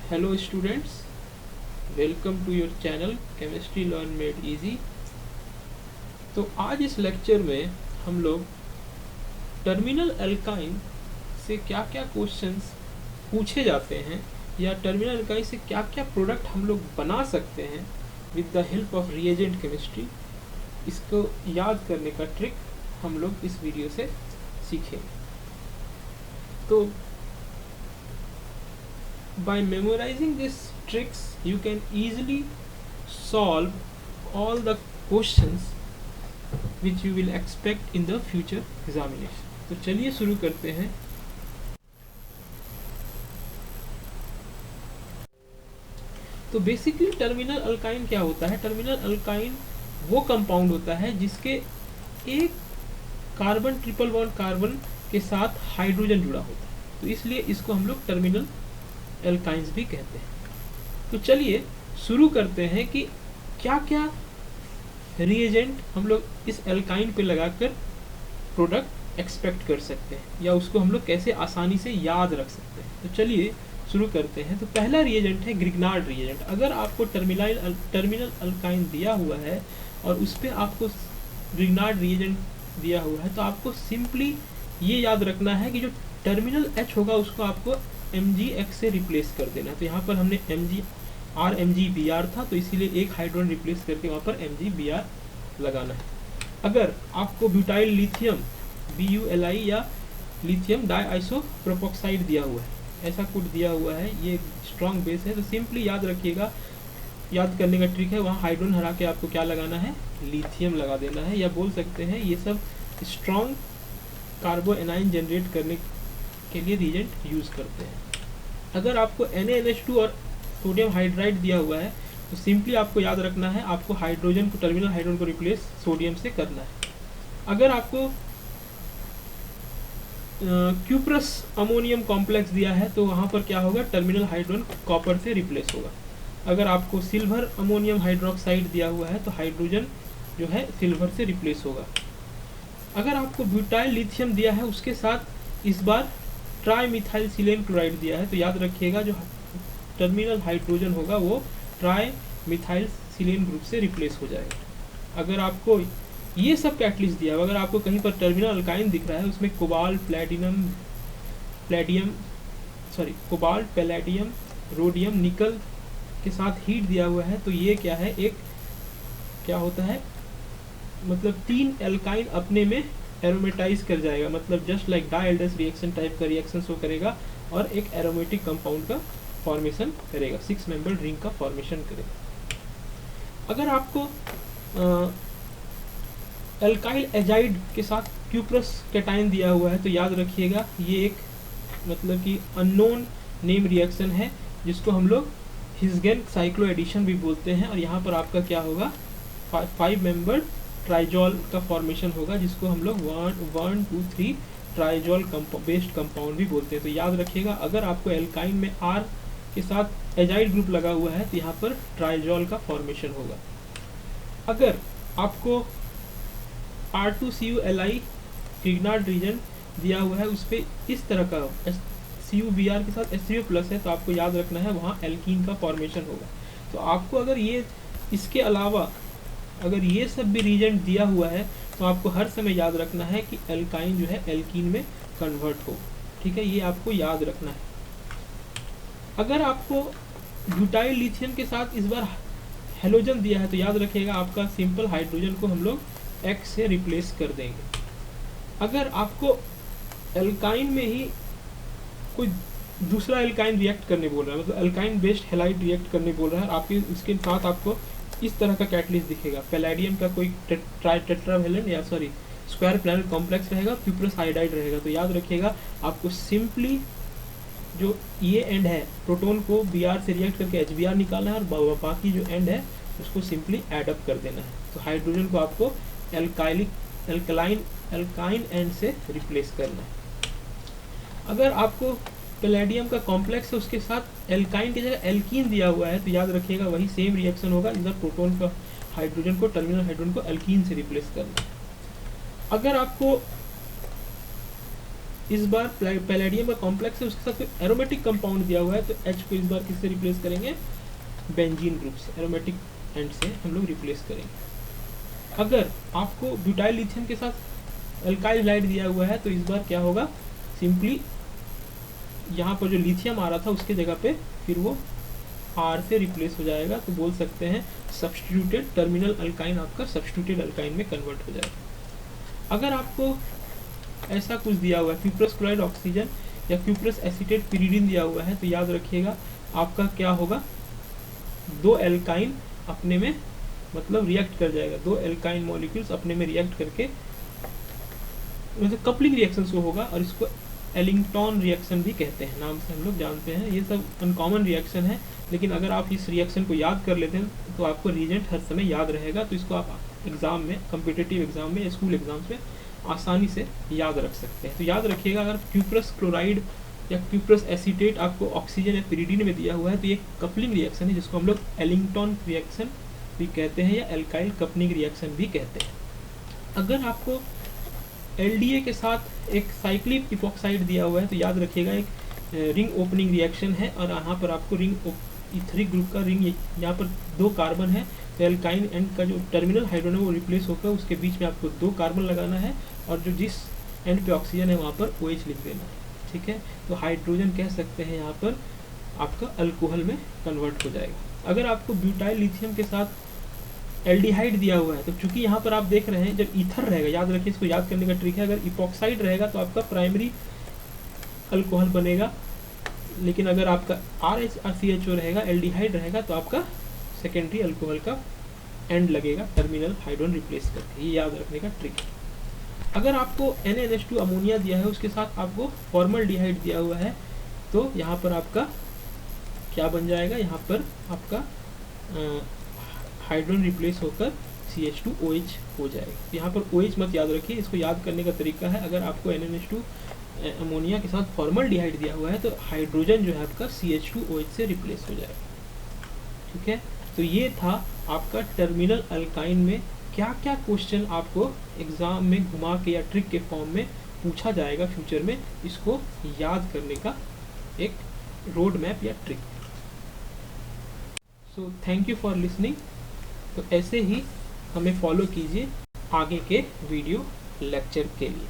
Hello students, welcome to your channel Chemistry Learn Made Easy। तो आज इस lecture में हम लोग टर्मिनल अल्काइन से क्या क्या क्वेश्चंस पूछे जाते हैं या टर्मिनल अल्काइन से क्या क्या प्रोडक्ट हम लोग बना सकते हैं with the help of reagent chemistry, इसको याद करने का ट्रिक हम लोग इस वीडियो से सीखेंगे। तो by memorizing these tricks you can easily solve all the questions which you will expect in the future examination। तो चलिए शुरू करते हैं। तो बेसिकली टर्मिनल अल्काइन क्या होता है? टर्मिनल अल्काइन वो कंपाउंड होता है जिसके एक कार्बन ट्रिपल बॉन्ड कार्बन के साथ हाइड्रोजन जुड़ा होता है, तो इसलिए इसको हम लोग टर्मिनल एल्काइंस भी कहते हैं। तो चलिए शुरू करते हैं कि क्या क्या रिएजेंट हम लोग इस एल्काइन पे लगाकर प्रोडक्ट एक्सपेक्ट कर सकते हैं या उसको हम लोग कैसे आसानी से याद रख सकते हैं। तो चलिए शुरू करते हैं। तो पहला रिएजेंट है ग्रिग्नार्ड रिएजेंट। अगर आपको टर्मिनल अल्काइन दिया हुआ है और उस पर आपको ग्रिग्नार्ड रिएजेंट दिया हुआ है, तो आपको सिंपली ये याद रखना है कि जो टर्मिनल H होगा उसको आपको MgX से रिप्लेस कर देना। तो यहाँ पर हमने MgBr था, तो इसीलिए एक हाइड्रोजन रिप्लेस करके वहाँ पर MgBr लगाना है। अगर आपको ब्यूटाइल लिथियम BuLi या लिथियम डाइआइसोप्रोपोक्साइड दिया हुआ है, ऐसा कुछ दिया हुआ है, ये स्ट्रॉन्ग बेस है, तो सिंपली याद रखिएगा, याद करने का ट्रिक है, वहाँ हाइड्रोजन हरा के आपको क्या लगाना है, लिथियम लगा देना है। या बोल सकते हैं ये सब स्ट्रॉन्ग कार्बो एनाइन जनरेट करने के लिए रिएजेंट यूज करते हैं। अगर आपको NaNH2 और सोडियम हाइड्राइड दिया हुआ है, तो सिंपली आपको याद रखना है, आपको हाइड्रोजन को टर्मिनल हाइड्रोजन को रिप्लेस सोडियम से करना है। अगर आपको क्यूप्रस अमोनियम कॉम्प्लेक्स दिया है, तो वहाँ पर क्या होगा, टर्मिनल हाइड्रोजन कॉपर से रिप्लेस होगा। अगर आपको सिल्वर अमोनियम हाइड्रोक्साइड दिया हुआ है, तो हाइड्रोजन जो है सिल्वर से रिप्लेस होगा। अगर आपको ब्यूटाइल लिथियम दिया है, उसके साथ इस बार ट्राई मिथाइल सिलेन क्लोराइड दिया है, तो याद रखिएगा जो टर्मिनल हाइड्रोजन होगा वो ट्राई मिथाइल सिलेन ग्रुप से रिप्लेस हो जाएगा। अगर आपको ये सब कैटलिस्ट दिया है, अगर आपको कहीं पर टर्मिनल अल्काइन दिख रहा है, उसमें कोबाल्ट पैलेडियम रोडियम निकल के साथ हीट दिया हुआ है, तो ये क्या है, एक क्या होता है, मतलब 3 एल्काइन अपने में एरोमेटाइज कर जाएगा, मतलब जस्ट लाइक डाइल्डस रिएक्शन टाइप का रिएक्शन शो करेगा और एक एरोमेटिक कंपाउंड का फॉर्मेशन करेगा, 6 मेंबर्ड रिंग का फॉर्मेशन करेगा। अगर आपको एल्काइल एजाइड के साथ क्यूप्रस कैटायन दिया हुआ है, तो याद रखिएगा ये एक मतलब कि अननोन नेम रिएक्शन है, जिसको हम लोग हिस्गेन साइक्लो एडिशन भी बोलते हैं। और यहाँ पर आपका क्या होगा, 5 मेंबर्ड ट्राइजॉल का फॉर्मेशन होगा, जिसको हम लोग 1, 2, 3 ट्राइजॉल बेस्ड कंपाउंड भी बोलते हैं। तो याद रखिएगा, अगर आपको एल्काइन में R के साथ एजाइड ग्रुप लगा हुआ है, तो यहाँ पर ट्राइजॉल का फॉर्मेशन होगा। अगर आपको R2CuLi ग्रिग्नार्ड रीजन दिया हुआ है, उस पर इस तरह का CuBr के साथ H3O+ है, तो आपको याद रखना है वहाँ एल्कीन का फॉर्मेशन होगा। तो आपको अगर ये इसके अलावा अगर ये सब भी रीजेंट दिया हुआ है, तो आपको हर समय याद रखना है कि एल्काइन जो है एल्कीन में कन्वर्ट हो, ठीक है, ये आपको याद रखना है। अगर आपको ब्यूटाइल लिथियम के साथ इस बार हेलोजन दिया है, तो याद रखिएगा आपका सिंपल हाइड्रोजन को हम लोग X से रिप्लेस कर देंगे। अगर आपको एल्काइन में ही कोई दूसरा एल्काइन रिएक्ट करने बोल रहा है, मतलब एल्काइन बेस्ड हेलाइड रिएक्ट करने बोल रहा है, आपके उसके साथ आपको इस तरह का कैटलिस्ट दिखेगा, पैलेडियम का कोई टेट्रावेलेंट या स्क्वायर प्लानर कॉम्प्लेक्स रहेगा, क्यूप्रस आयोडाइड रहेगा, तो याद रखिएगा आपको सिंपली जो ये एंड है प्रोटॉन को Br से रिएक्ट करके HBr निकालना है और बाकी जो एंड है उसको सिंपली एड अप कर देना है। तो हाइड्रोजन को आपको एल्काइन एंड से रिप्लेस करना है। अगर आपको पैलेडियम का कॉम्प्लेक्स है, उसके साथ एल्काइन की जगह एल्कीन दिया हुआ है, तो याद रखिएगा वही सेम रिएक्शन होगा, इधर प्रोटॉन का हाइड्रोजन को टर्मिनल हाइड्रोजन को एल्कीन से रिप्लेस करना है। अगर आपको इस बार पैलेडियम का कॉम्प्लेक्स है, उसके साथ कोई एरोमेटिक कंपाउंड दिया हुआ है, तो H को इस बार किससे रिप्लेस करेंगे, बेंजीन ग्रुप से, एरोमेटिक एंड से हम लोग रिप्लेस करेंगे। अगर आपको ब्यूटाइल लिथियम के साथ अल्काइल हाइड्राइड दिया हुआ है तो इस बार क्या होगा, सिंपली यहाँ पर जो लिथियम आ रहा था उसके जगह पे फिर वो R से रिप्लेस हो जाएगा, तो बोल सकते हैं सब्स्टिट्यूटेड टर्मिनल अल्काइन आपका सब्स्टिट्यूटेड अल्काइन में कन्वर्ट हो जाएगा। अगर आपको ऐसा कुछ दिया हुआ है, क्यूप्रस क्लोराइड ऑक्सीजन या क्यूप्रस एसीटेट पिरीडिन दिया हुआ है, तो याद रखिएगा आपका क्या होगा, दो एल्काइन अपने में मतलब रिएक्ट कर जाएगा, दो एल्काइन मॉलिक्यूल्स अपने में रिएक्ट करके वैसे कपलिंग रिएक्शन को होगा, और इसको एलिंगटन रिएक्शन भी कहते हैं, नाम से हम लोग जानते हैं। ये सब अनकॉमन रिएक्शन है, लेकिन अगर आप इस रिएक्शन को याद कर लेते हैं तो आपको रीजेंट हर समय याद रहेगा, तो इसको आप एग्जाम में, कम्पिटिटिव एग्जाम में या स्कूल एग्जाम्स में आसानी से याद रख सकते हैं। तो याद रखिएगा, अगर क्यूप्रस क्लोराइड या क्यूप्रस एसीटेट आपको ऑक्सीजन या पिरीडिन में दिया हुआ है तो ये कपलिंग रिएक्शन है, जिसको हम लोग एलिंगटन रिएक्शन भी कहते हैं या एल्काइल कपलिंग रिएक्शन भी कहते हैं। अगर आपको LDA के साथ एक साइक्लिक इपॉक्साइड दिया हुआ है तो याद रखिएगा एक रिंग ओपनिंग रिएक्शन है, और यहाँ पर आपको इथरिक ग्रुप का रिंग, यहाँ पर दो कार्बन है, तो एल्काइन एंड का जो टर्मिनल हाइड्रोजन है वो रिप्लेस होकर उसके बीच में आपको दो कार्बन लगाना है, और जो जिस एंड पे ऑक्सीजन है वहाँ पर OH लिख देना है, ठीक है। तो हाइड्रोजन कह सकते हैं यहाँ पर आपका अल्कोहल में कन्वर्ट हो जाएगा। अगर आपको ब्यूटाइल लिथियम के साथ एल्डिहाइड दिया हुआ है तो चूंकि यहाँ पर आप देख रहे हैं जब ईथर रहेगा, याद रखिए इसको याद करने का ट्रिक है, अगर इपॉक्साइड रहेगा तो आपका प्राइमरी अल्कोहल बनेगा, लेकिन अगर आपका RHCHO रहेगा, एल्डिहाइड रहेगा, तो आपका सेकेंडरी अल्कोहल का एंड लगेगा टर्मिनल हाइड्रोजन रिप्लेस करके, ये याद रखने का ट्रिक है। अगर आपको NaNH2 अमोनिया दिया है, उसके साथ आपको फॉर्मल्डिहाइड दिया हुआ है, तो यहाँ पर आपका क्या बन जाएगा, यहाँ पर आपका हाइड्रोजन रिप्लेस होकर CH2OH हो जाएगा। तो यहाँ पर OH मत याद रखिए, इसको याद करने का तरीका है, अगर आपको NaNH2 अमोनिया के साथ फॉर्मल्डिहाइड दिया हुआ है तो हाइड्रोजन जो है आपका CH2OH से रिप्लेस हो जाएगा, ठीक है। तो ये था आपका टर्मिनल अल्काइन में क्या क्या क्वेश्चन आपको एग्जाम में घुमा के या ट्रिक के फॉर्म में पूछा जाएगा फ्यूचर में, इसको याद करने का एक रोड मैप या trick. So thank you for listening. तो ऐसे ही हमें फॉलो कीजिए आगे के वीडियो लेक्चर के लिए।